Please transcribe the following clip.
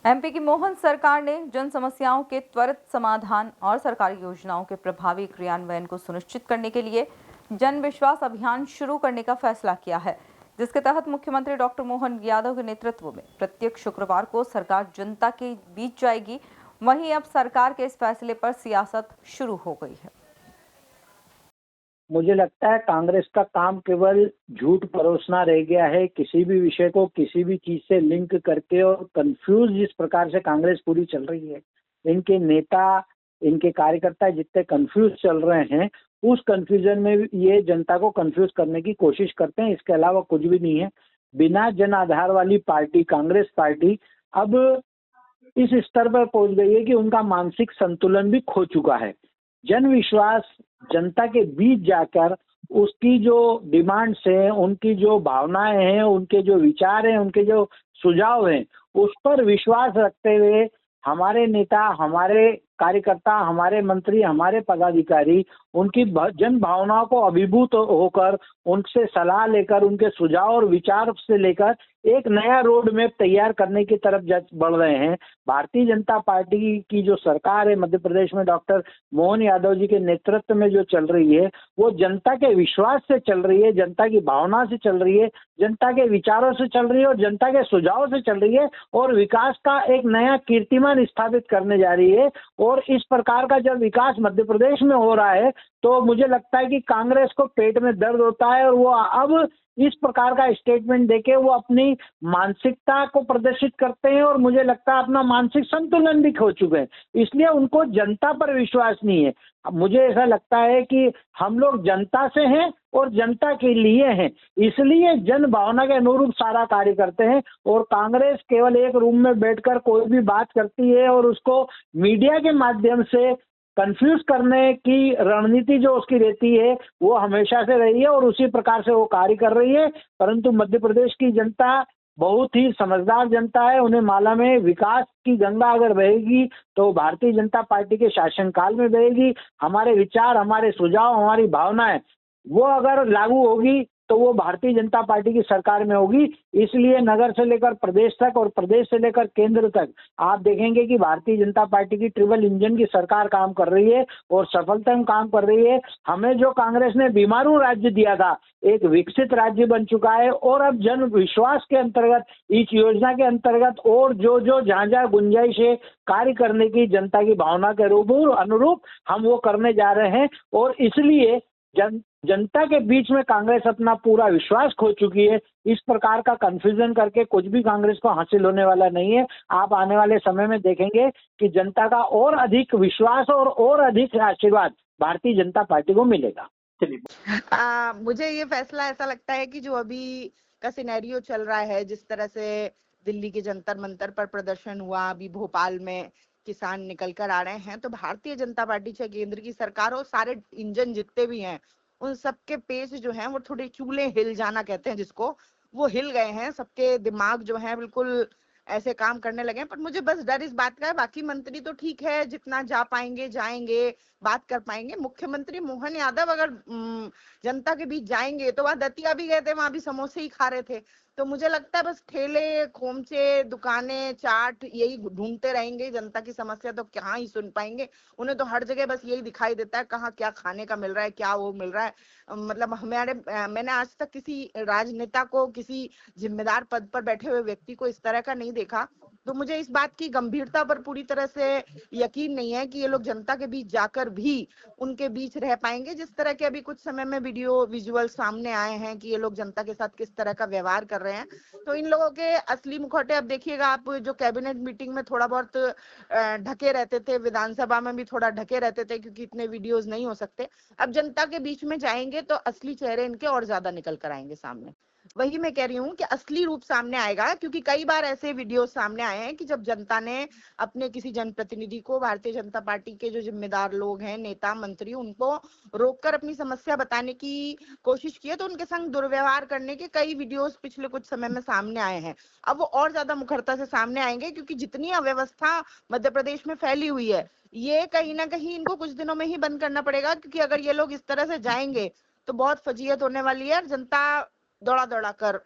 MP की मोहन सरकार ने जन समस्याओं के त्वरित समाधान और सरकारी योजनाओं के प्रभावी क्रियान्वयन को सुनिश्चित करने के लिए जन विश्वास अभियान शुरू करने का फैसला किया है, जिसके तहत मुख्यमंत्री डॉक्टर मोहन यादव के नेतृत्व में प्रत्येक शुक्रवार को सरकार जनता के बीच जाएगी। वहीं अब सरकार के इस फैसले पर सियासत शुरू हो गई है। मुझे लगता है कांग्रेस का काम केवल झूठ परोसना रह गया है। किसी भी विषय को किसी भी चीज से लिंक करके और कंफ्यूज जिस प्रकार से कांग्रेस पूरी चल रही है, इनके नेता, इनके कार्यकर्ता जितने कंफ्यूज चल रहे हैं, उस कंफ्यूजन में ये जनता को कंफ्यूज करने की कोशिश करते हैं। इसके अलावा कुछ भी नहीं है। बिना जन आधार वाली पार्टी कांग्रेस पार्टी अब इस स्तर पर पहुंच गई है कि उनका मानसिक संतुलन भी खो चुका है। जन विश्वास जनता के बीच जाकर उसकी जो डिमांड्स हैं, उनकी जो भावनाएं हैं, उनके जो विचार हैं, उनके जो सुझाव हैं, उस पर विश्वास रखते हुए हमारे नेता, हमारे कार्यकर्ता, हमारे मंत्री, हमारे पदाधिकारी उनकी जन भावनाओं को अभिभूत होकर, उनसे सलाह लेकर, उनके सुझाव और विचार से लेकर एक नया रोड मैप तैयार करने की तरफ बढ़ रहे हैं। भारतीय जनता पार्टी की जो सरकार है मध्य प्रदेश में डॉक्टर मोहन यादव जी के नेतृत्व में जो चल रही है, वो जनता के विश्वास से चल रही है, जनता की भावना से चल रही है, जनता के विचारों से चल रही है और जनता के सुझाव से चल रही है और विकास का एक नया कीर्तिमान स्थापित करने जा रही है। और इस प्रकार का जब विकास मध्य प्रदेश में हो रहा है तो मुझे लगता है कि कांग्रेस को पेट में दर्द होता है और वो अब इस प्रकार का स्टेटमेंट देके वो अपनी मानसिकता को प्रदर्शित करते हैं और मुझे लगता है अपना मानसिक संतुलन भी खो चुके हैं। इसलिए उनको जनता पर विश्वास नहीं है। मुझे ऐसा लगता है कि हम लोग जनता से हैं और जनता के लिए हैं, इसलिए जन भावना के अनुरूप सारा कार्य करते हैं। और कांग्रेस केवल एक रूम में बैठकर कोई भी बात करती है और उसको मीडिया के माध्यम से कंफ्यूज करने की रणनीति जो उसकी रहती है वो हमेशा से रही है और उसी प्रकार से वो कार्य कर रही है। परंतु मध्य प्रदेश की जनता बहुत ही समझदार जनता है। उन्हें मालूम है विकास की गंगा अगर बहेगी तो भारतीय जनता पार्टी के शासनकाल में बहेगी। हमारे विचार, हमारे सुझाव, हमारी भावनाएं वो अगर लागू होगी तो वो भारतीय जनता पार्टी की सरकार में होगी। इसलिए नगर से लेकर प्रदेश तक और प्रदेश से लेकर केंद्र तक आप देखेंगे कि भारतीय जनता पार्टी की ट्रिपल इंजन की सरकार काम कर रही है और सफलता में काम कर रही है। हमें जो कांग्रेस ने बीमारू राज्य दिया था, एक विकसित राज्य बन चुका है और अब जन विश्वास के अंतर्गत, इस योजना के अंतर्गत और जो जहां जहां गुंजाइश है कार्य करने की जनता की भावना के अनुरूप हम वो करने जा रहे हैं। और इसलिए जनता के बीच में कांग्रेस अपना पूरा विश्वास खो चुकी है। इस प्रकार का कंफ्यूजन करके कुछ भी कांग्रेस को हासिल होने वाला नहीं है। आप आने वाले समय में देखेंगे कि जनता का और अधिक विश्वास और अधिक आशीर्वाद भारतीय जनता पार्टी को मिलेगा। मुझे ये फैसला ऐसा लगता है कि जो अभी का सिनेरियो चल रहा है, जिस तरह से दिल्ली के जंतर मंतर पर प्रदर्शन हुआ, अभी भोपाल में किसान निकल कर आ रहे हैं, तो भारतीय जनता पार्टी चाहे केंद्र की सरकार हो, सारे इंजन जितने भी हैं उन सबके पेच जो हैं वो थोड़े चूल्हे हिल जाना कहते हैं जिसको, वो हिल गए हैं। सबके दिमाग जो है बिल्कुल ऐसे काम करने लगे हैं। पर मुझे बस डर इस बात का है, बाकी मंत्री तो ठीक है, जितना जा पाएंगे जाएंगे, बात कर पाएंगे। मुख्यमंत्री मोहन यादव अगर जनता के बीच जाएंगे तो वहां दतिया भी गए थे, वहां भी समोसे ही खा रहे थे। तो मुझे लगता है बस ठेले, खोमचे, दुकानें, चाट यही ढूंढते रहेंगे। जनता की समस्या तो कहाँ ही सुन पाएंगे। उन्हें तो हर जगह बस यही दिखाई देता है, कहाँ क्या खाने का मिल रहा है, क्या वो मिल रहा है। मतलब मैंने आज तक किसी राजनेता को, किसी जिम्मेदार पद पर बैठे हुए व्यक्ति को इस तरह का नहीं देखा। तो मुझे इस बात की गंभीरता पर पूरी तरह से यकीन नहीं है कि ये लोग जनता के बीच जाकर भी उनके बीच रह पाएंगे। जिस तरह के अभी कुछ समय में वीडियो विजुअल सामने आए हैं कि ये लोग जनता के साथ किस तरह का व्यवहार कर रहे हैं, तो इन लोगों के असली मुखौटे अब देखिएगा आप। जो कैबिनेट मीटिंग में थोड़ा बहुत ढके रहते थे, विधानसभा में भी थोड़ा ढके रहते थे क्योंकि इतने वीडियोस नहीं हो सकते, अब जनता के बीच में जाएंगे तो असली चेहरे इनके और ज्यादा निकल कर आएंगे सामने। वही मैं कह रही हूँ कि असली रूप सामने आएगा, क्योंकि कई बार ऐसे वीडियो सामने आए हैं कि जब जनता ने अपने किसी जनप्रतिनिधि को, भारतीय जनता पार्टी के जो जिम्मेदार लोग हैं, नेता मंत्री, उनको रोककर अपनी समस्या बताने की कोशिश की है, तो उनके संग दुर्व्यवहार करने के कई वीडियोस पिछले कुछ समय में सामने आए हैं। अब वो और ज्यादा मुखरता से सामने आएंगे, क्योंकि जितनी अव्यवस्था मध्य प्रदेश में फैली हुई है, ये कहीं ना कहीं इनको कुछ दिनों में ही बंद करना पड़ेगा। क्योंकि अगर ये लोग इस तरह से जाएंगे तो बहुत फजीयत होने वाली है और जनता दौड़ा दौड़ा कर